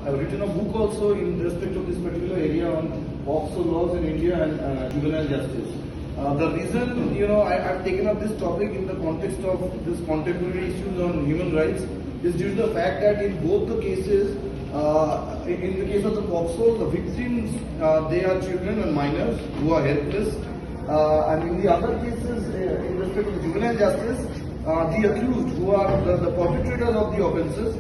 I've written a book also in respect of this particular area on POCSO laws in India and juvenile justice. The reason, I've taken up this topic in the context of this contemporary issues on human rights is due to the fact that in both the cases, in the case of the POCSO, the victims, they are children and minors who are helpless. And in the other cases, in respect of juvenile justice, the accused, who are the perpetrators of the offences,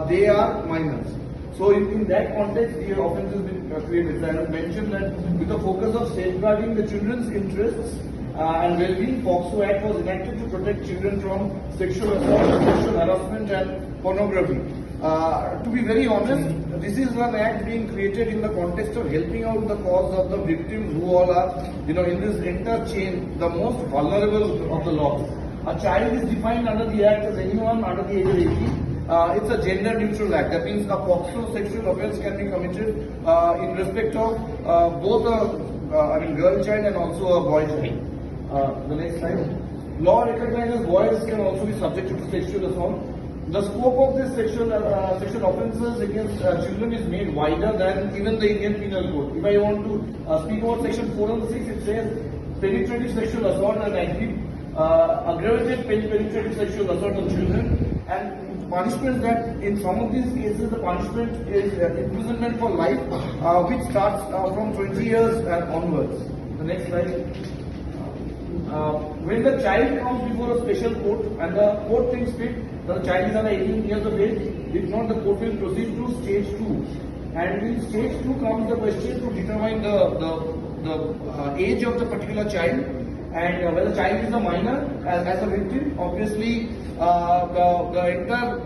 they are minors. So in that context, the offence has been created. So I have mentioned that with the focus of safeguarding the children's interests and well-being, POCSO Act was enacted to protect children from sexual assault, sexual harassment and pornography. To be very honest, this is an act being created in the context of helping out the cause of the victims who all are, in this entire chain, the most vulnerable of the law. A child is defined under the act as anyone under the age of 18. It's a gender neutral act. That means a POCSO sexual offence can be committed in respect of both a girl child and also a boy child. The next slide. Law recognizes boys can also be subjected to sexual assault. The scope of this sexual offences against children is made wider than even the Indian Penal Code. If I want to speak about section 406, it says penetrative sexual assault and aggravated penetrative sexual assault on children, and punishment that in some of these cases the punishment is imprisonment for life, which starts from 20 years and onwards. The next slide. When the child comes before a special court and the court thinks fit, the child is under 18 years of age, if not, the court will proceed to stage 2. And in stage 2 comes the question to determine the age of the particular child, and whether the child is a minor as a victim. Obviously, the entire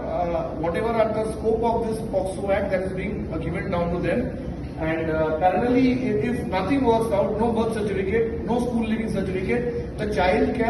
whatever are the scope of this POCSO Act, that is being given down to them. And parallelly, if nothing works out, no birth certificate, no school leaving certificate, the child can